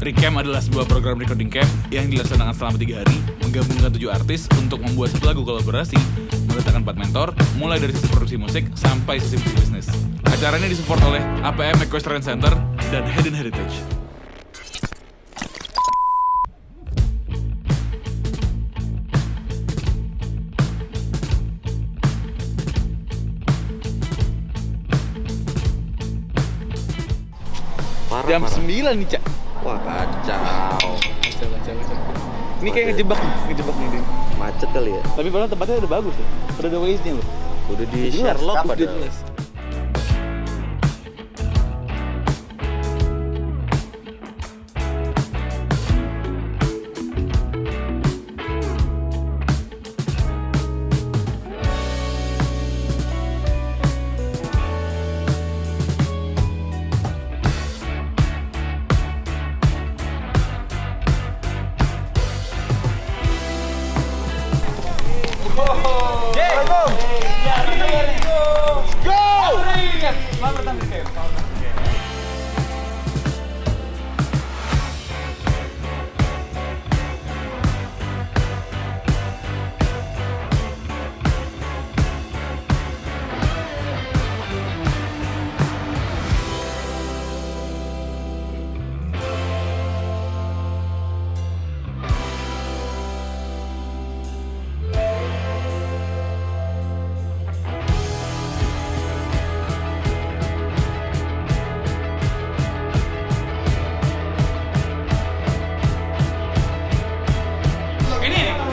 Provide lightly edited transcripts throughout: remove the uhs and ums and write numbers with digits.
Recamp adalah sebuah program recording camp yang dilaksanakan selama 3 hari, menggabungkan 7 artis untuk membuat satu lagu kolaborasi, meletakkan 4 mentor, mulai dari sisi produksi musik sampai sisi musik bisnis. Acara ini disupport oleh APM Equestrian Center dan Hayden Heritage. Jam 9 nih, Cak. Wah, kacau. Ini kayak ngejebak nih. Macet kali ya? Tapi padahal tempatnya udah bagus tuh. Udah ada Waze-nya loh. Udah di Sherlock udah padahal. jelas.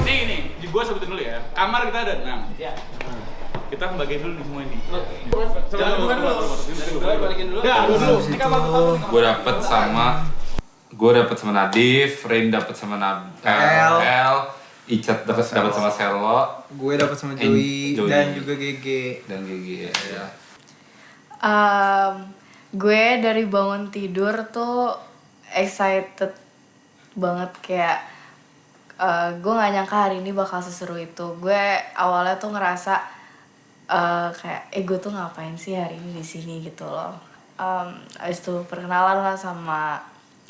Ini gue sebutin dulu ya. Kamar kita ada 6. Iya. Kita bagiin dulu nih semua ini. Jangan balikin dulu. Ya, dulu. Ini kamar pertama. Gue dapet sama Nadif, Rain dapet sama El, Icat dapet sama Selo, gue dapat sama Joey dan juga GG. Ya. Gue dari bangun tidur tuh excited banget kayak gue nggak nyangka hari ini bakal seseru itu. Gue awalnya tuh ngerasa kayak gue tuh ngapain sih hari ini di sini gitu loh. Abis itu perkenalan lah sama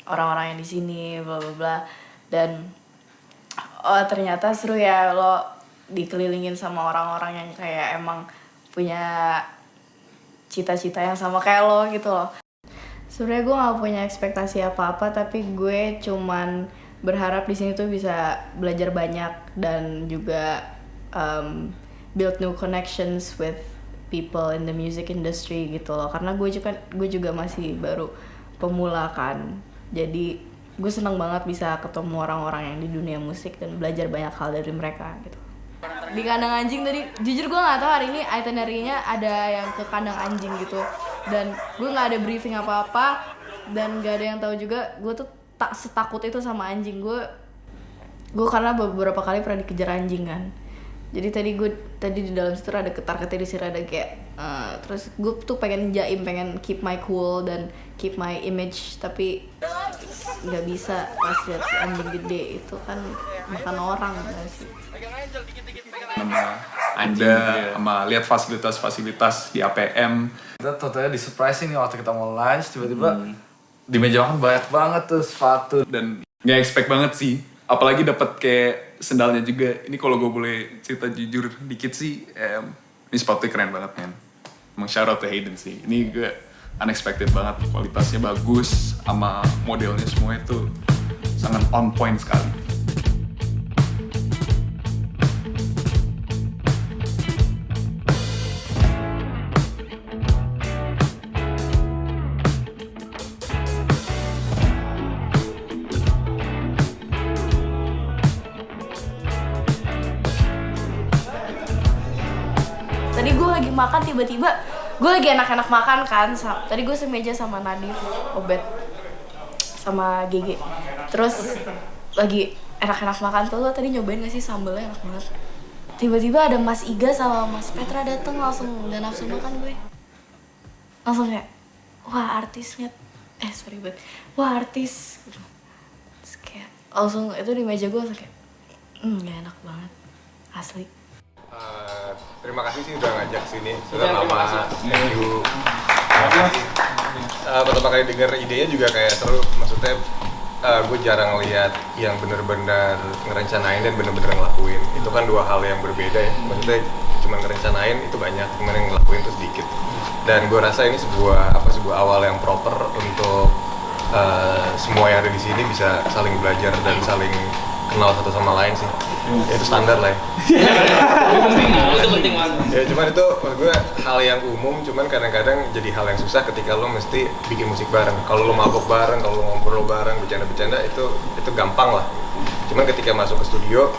orang-orang yang di sini, bla bla bla, dan ternyata seru ya, lo dikelilingin sama orang-orang yang kayak emang punya cita-cita yang sama kayak lo gitu loh. Sebenarnya gue nggak punya ekspektasi apa-apa, tapi gue cuman berharap di sini tuh bisa belajar banyak dan juga build new connections with people in the music industry gitu loh. Karena gue juga masih baru pemula kan. Jadi gue seneng banget bisa ketemu orang-orang yang di dunia musik dan belajar banyak hal dari mereka gitu. Di kandang anjing tadi, jujur gue nggak tahu hari ini itinerary-nya ada yang ke kandang anjing gitu, dan gue nggak ada briefing apa-apa dan nggak ada yang tahu juga. Gue tuh tak setakut itu sama anjing. Gue karena beberapa kali pernah dikejar anjing kan. Jadi tadi di dalam situ ada ketar-ketir di sini, ada kayak terus gue tuh pengen keep my cool dan keep my image, tapi nggak bisa pas lihat si anjing gede itu kan makan orang nggak sih. Nama anjing sama lihat fasilitas di APM. Kita totalnya di surprise ini waktu kita mau lunch, tiba-tiba di meja makan banyak banget tuh sepatu. Dan nggak expect banget sih, apalagi dapat kayak sendalnya juga. Ini kalau gue boleh cerita jujur dikit sih, ini sepatu keren banget men. Emang shout out to Hayden sih. Ini gue unexpected banget, kualitasnya bagus sama modelnya semua itu sangat on point sekali. Tadi gue lagi makan, tiba-tiba gue lagi enak-enak makan kan. Tadi gue semeja sama Nadif, Obet, sama GG. Terus lagi enak-enak makan tuh, lo tadi nyobain gak sih sambelnya enak banget. Tiba-tiba ada Mas Iga sama Mas Petra dateng, langsung gak nafsu makan gue. Langsung kayak, wah artisnya, wah artis. Terus kayak langsung itu di meja gue langsung kayak, gak enak banget, asli. Terima kasih sih udah ngajak sini. Sudah lama. Thank you. Pertama kali denger idenya juga kayak seru. Maksudnya gue jarang lihat yang bener-bener ngerencanain dan bener-bener ngelakuin. Itu kan dua hal yang berbeda ya. Maksudnya cuma ngerencanain itu banyak, cuman yang ngelakuin itu sedikit. Dan gue rasa ini sebuah awal yang proper untuk semua yang ada di sini bisa saling belajar dan saling kenal satu sama lain sih. Ya, itu standar lah ya. Itu penting banget. Ya cuman itu menurut gue hal yang umum, cuman kadang-kadang jadi hal yang susah ketika lo mesti bikin musik bareng. Kalau lo mabok bareng, kalau lo ngobrol bareng, bercanda-bercanda itu gampang lah. Cuman ketika masuk ke studio,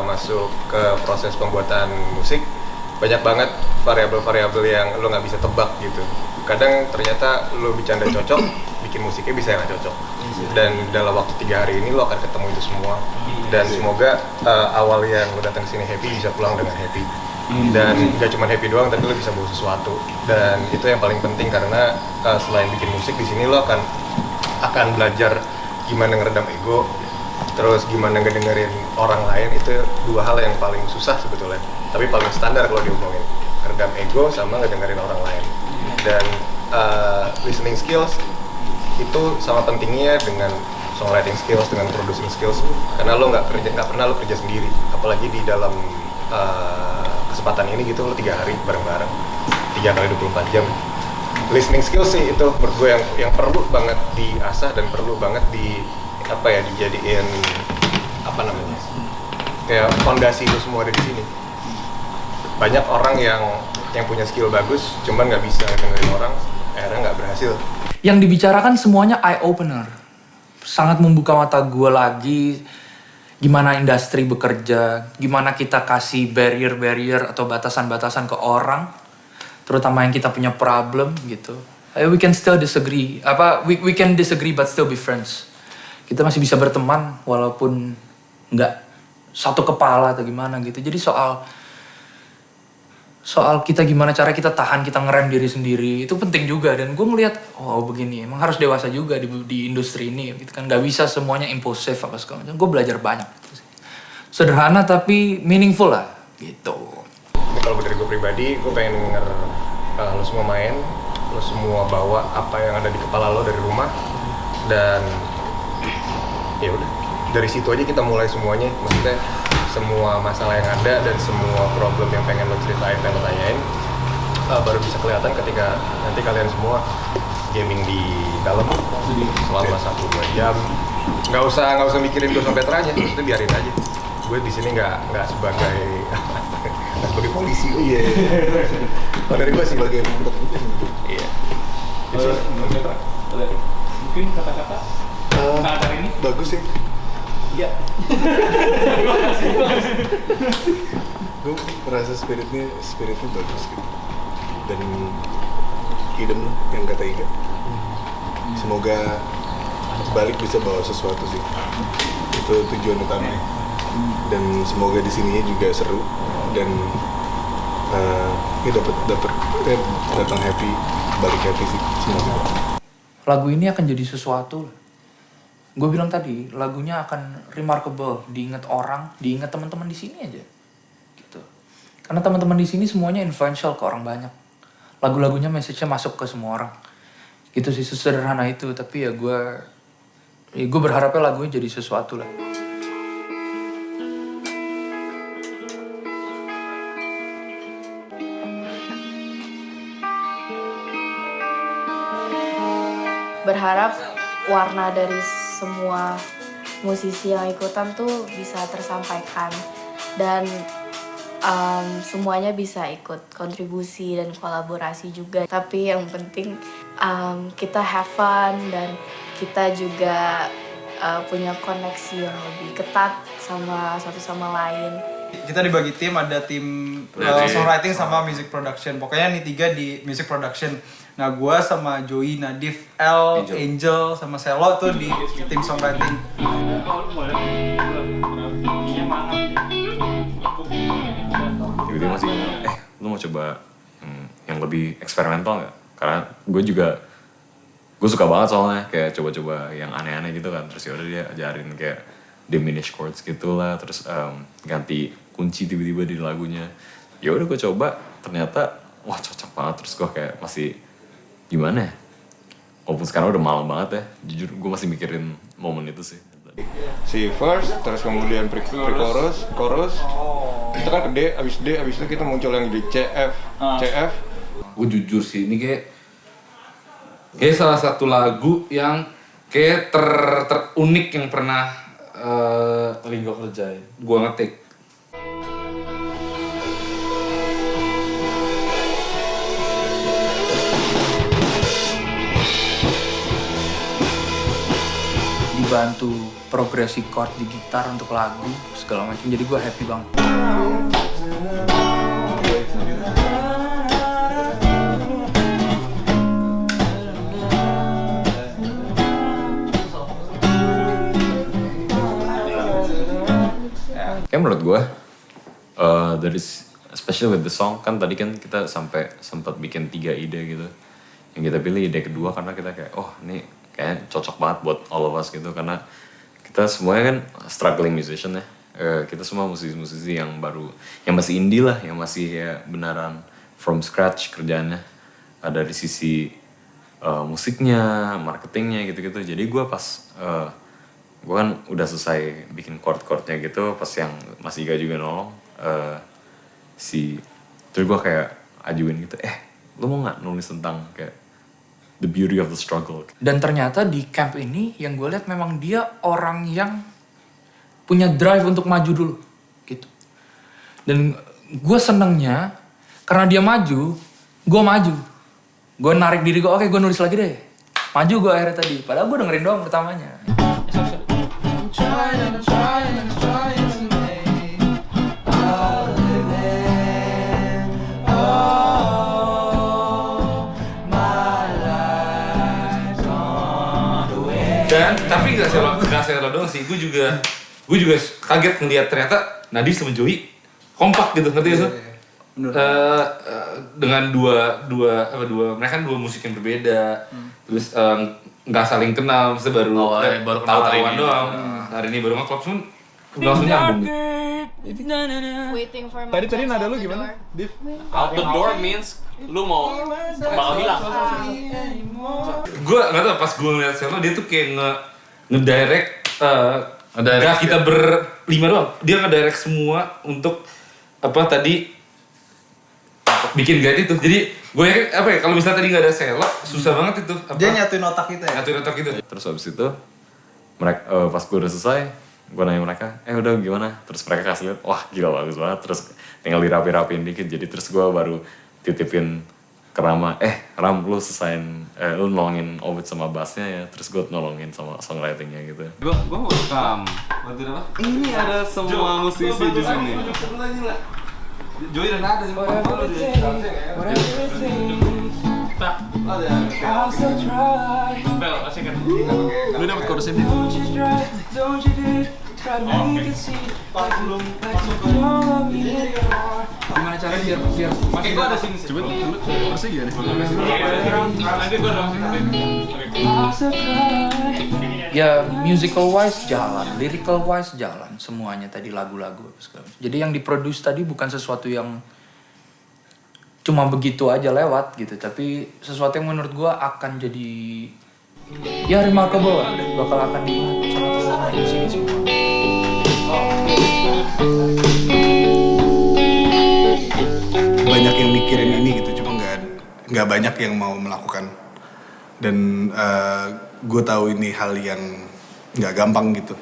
masuk ke proses pembuatan musik, banyak banget variabel-variabel yang lo nggak bisa tebak gitu. Kadang ternyata lo bercanda cocok, bikin musiknya bisa nggak cocok. Dan dalam waktu 3 hari ini lo akan ketemu itu semua. Dan semoga awal yang lo datang ke sini happy bisa pulang dengan happy. Dan gak cuma happy doang, tapi lo bisa bawa sesuatu. Dan itu yang paling penting karena selain bikin musik di sini lo akan belajar gimana ngeredam ego, terus gimana ngedengerin orang lain. Itu dua hal yang paling susah sebetulnya, tapi paling standar kalau diomongin, ngeredam ego sama ngedengerin orang lain. Dan listening skills itu sama pentingnya dengan songwriting skills, dengan producing skills, karena lo nggak pernah lo kerja sendiri, apalagi di dalam kesempatan ini gitu. Lo 3 hari bareng-bareng 3 kali 24 jam. Listening skills sih itu menurut gue yang perlu banget diasah dan perlu banget dijadiin kayak fondasi itu semua ada di sini. Banyak orang yang punya skill bagus cuman nggak bisa dengerin orang, akhirnya nggak berhasil. Yang dibicarakan semuanya eye opener, sangat membuka mata gue lagi gimana industri bekerja, gimana kita kasih barrier atau batasan-batasan ke orang, terutama yang kita punya problem gitu. We can still disagree, we can disagree but still be friends. Kita masih bisa berteman walaupun nggak satu kepala atau gimana gitu. Jadi soal kita gimana cara kita tahan, kita ngerem diri sendiri, itu penting juga. Dan gue ngeliat, oh begini, emang harus dewasa juga di industri ini gitu kan. Gak bisa semuanya impulsif apa segala macam. Gue belajar banyak gitu sih. Sederhana tapi meaningful lah gitu. Kalau dari gue pribadi, gue pengen denger lo semua main, lo semua bawa apa yang ada di kepala lo dari rumah. Dan ya udah, dari situ aja kita mulai semuanya. Maksudnya semua masalah yang ada dan semua problem yang pengen lo ceritain dan lo tanyain baru bisa kelihatan ketika nanti kalian semua gaming di dalam selama 1-2 jam. Nggak usah mikirin gue sampai teranya, itu biarin aja. Gue di sini nggak sebagai polisi. Iya. Kalau dari gue sih sebagai iya. Mungkin kata-kata ini bagus sih. Iya. Gue merasa spiritnya bagus gitu. Dan idem yang kata Iga. Semoga balik bisa bawa sesuatu sih. Itu tujuan utamanya. Dan semoga di sininya juga seru dan datang happy, balik happy sih semoga. Lagu ini akan jadi sesuatu. Gue bilang tadi, lagunya akan remarkable, diingat orang, diingat teman-teman di sini aja, gitu. Karena teman-teman di sini semuanya influential ke orang banyak. Lagu-lagunya message-nya masuk ke semua orang. Gitu sih, sesederhana itu. Tapi ya gue berharapnya lagunya jadi sesuatu lah. Berharap warna dari semua musisi yang ikutan tuh bisa tersampaikan dan semuanya bisa ikut kontribusi dan kolaborasi juga. Tapi yang penting kita have fun dan kita juga punya koneksi yang lebih ketat sama satu sama lain. Kita dibagi tim, ada tim songwriting sama music production. Pokoknya nih 3 di music production. Nah, gua sama Joey, Nadif, Angel sama Selo tuh di tim songwriting. Tiba-tiba masih, lu mau coba yang lebih eksperimental nggak? Karena gue suka banget soalnya kayak coba-coba yang aneh-aneh gitu kan. Terus yaudah dia ajarin kayak diminished chords gitu lah, terus ganti kunci tiba-tiba di lagunya. Ya udah gue coba, ternyata wah cocok banget. Terus gue kayak masih gimana ya? Walaupun sekarang udah malam banget ya, jujur gue masih mikirin momen itu sih. Si verse, terus kemudian pre-chorus, chorus, itu kan ke abis itu kita muncul yang di CF. Gue jujur sih, ini kayak salah satu lagu yang kayak terunik yang pernah Lagi gue kerjain. gue ngetik. Dibantu progresi chord di gitar untuk lagu segala macam, jadi gue happy banget. Kayak menurut gue, dari especially with the song, kan tadi kan kita sempat bikin 3 ide gitu. Yang kita pilih ide kedua karena kita kayak, oh ini kayaknya cocok banget buat all of us gitu. Karena kita semuanya kan struggling musician ya. Kita semua musisi-musisi yang baru, yang masih indie lah, yang masih ya beneran from scratch kerjaannya. Ada di sisi musiknya, marketingnya gitu-gitu. Jadi gue pas... gue kan udah selesai bikin chord-chordnya gitu, pas yang Mas Iga juga nolong, terus gue kayak ajuin gitu, lu mau nggak nulis tentang kayak the beauty of the struggle? Dan ternyata di camp ini yang gue lihat memang dia orang yang punya drive untuk maju dulu, gitu. Dan gue senengnya karena dia maju, gue maju. Gue narik diri gue, oke gue nulis lagi deh. Maju gue akhirnya tadi, padahal gue dengerin doang pertamanya. Dan tapi nggak selo doang sih, gue juga kaget ngeliat ternyata Nadif sama Joey kompak gitu, ngerti gak sih? Dengan dua mereka kan dua musik yang berbeda, terus nggak saling kenal, maksudnya baru tahu-tahuan doang. Hari ini baru nge-club, cuman langsung nyambung. Tadi nada lu gimana, Div? Out the door means lu mau bakal hilang. Gue nggak tahu, pas gue ngeliat Selo dia tuh kayak ngedirect gak kita berlima doang, dia ngedirect semua untuk apa tadi bikin guide itu. Jadi gue yakin apa ya, kalau misalnya tadi nggak ada Selo susah banget itu. Dia nyatuin otak kita ya. Nyatuin otak itu. Terus habis itu mereka pas gue udah selesai, gue nanya mereka, udah gimana? Terus mereka kasih lihat, wah gila bagus banget. Terus tinggal dirapi-rapiin dikit. Jadi terus gue baru titipin ke Rama, Ram lu selesain, lu nolongin Obit sama bassnya ya. Terus gue nolongin sama songwritingnya gitu. Gue mau rekam. Bantuin apa? Ini ada semua musisi di sini. Joey dan ada semua. Lu dapet chorus ini? Gimana caranya biar Oke, gue ada sini. Coba chorusnya gimana? Nanti gue ya musical wise jalan, lyrical wise jalan, semuanya tadi lagu-lagu. Jadi yang diproduce tadi bukan sesuatu yang cuma begitu aja lewat gitu, tapi sesuatu yang menurut gua akan jadi ya remarkable lah, bakal akan diingat sama teman-teman di sini semua. Banyak yang mikirin ini gitu, cuma nggak banyak yang mau melakukan. Dan gue tahu ini hal yang nggak gampang gitu,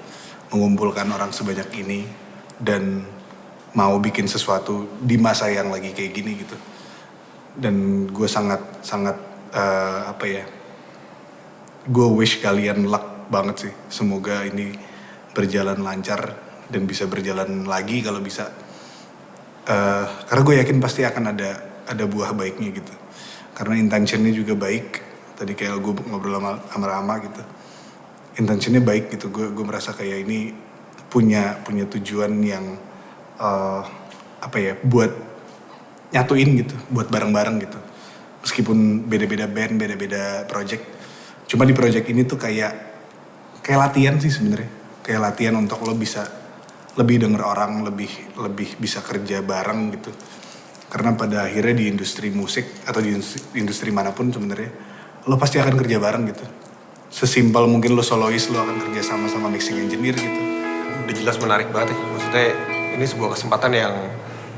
mengumpulkan orang sebanyak ini dan mau bikin sesuatu di masa yang lagi kayak gini gitu. Dan gue sangat gue wish kalian luck banget sih. Semoga ini berjalan lancar dan bisa berjalan lagi kalau bisa. Karena gue yakin pasti akan ada buah baiknya gitu. Karena intentionnya juga baik. Tadi kayak gue ngobrol sama Rama gitu, intentionnya baik gitu. Gue merasa kayak ini punya tujuan yang buat nyatuin gitu, buat bareng-bareng gitu. Meskipun beda-beda band, beda-beda project, cuma di project ini tuh kayak latihan sih sebenarnya. Kayak latihan untuk lo bisa lebih denger orang, lebih bisa kerja bareng gitu. Karena pada akhirnya di industri musik atau di industri manapun sebenarnya lo pasti akan kerja bareng gitu. sesimpel mungkin lo solois lo akan kerja sama mixing engineer gitu. Udah jelas menarik banget ya. Maksudnya ini sebuah kesempatan yang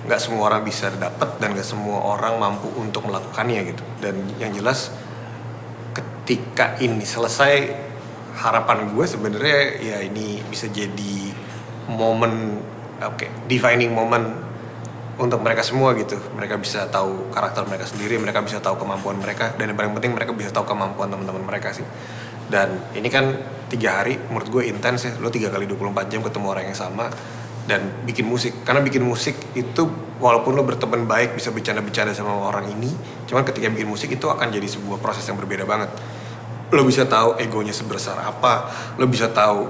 nggak semua orang bisa dapat dan nggak semua orang mampu untuk melakukannya gitu. Dan yang jelas ketika ini selesai, harapan gue sebenarnya ya ini bisa jadi momen, defining moment untuk mereka semua gitu. Mereka bisa tahu karakter mereka sendiri, mereka bisa tahu kemampuan mereka, dan yang paling penting mereka bisa tahu kemampuan teman-teman mereka sih. Dan ini kan 3 hari menurut gue intens ya. Lo 3 kali 24 jam ketemu orang yang sama dan bikin musik. Karena bikin musik itu walaupun lo berteman baik, bisa bercanda-bercanda sama orang ini, cuman ketika bikin musik itu akan jadi sebuah proses yang berbeda banget. Lo bisa tahu egonya sebesar apa, lo bisa tahu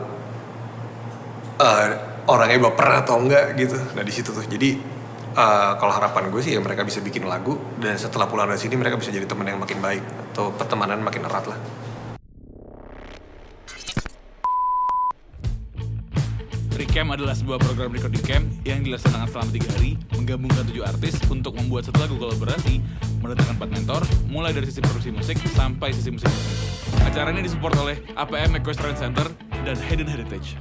orangnya baper atau enggak gitu. Nah di situ tuh. Jadi kalau harapan gue sih ya mereka bisa bikin lagu dan setelah pulang dari sini mereka bisa jadi teman yang makin baik atau pertemanan makin erat lah. Recamp adalah sebuah program recording camp yang dilaksanakan selama 3 hari, menggabungkan 7 artis untuk membuat satu lagu kolaborasi, mendatangkan 4 mentor, mulai dari sisi produksi musik sampai sisi musik. Acara ini disupport oleh APM Equestrian Center dan Hayden Heritage.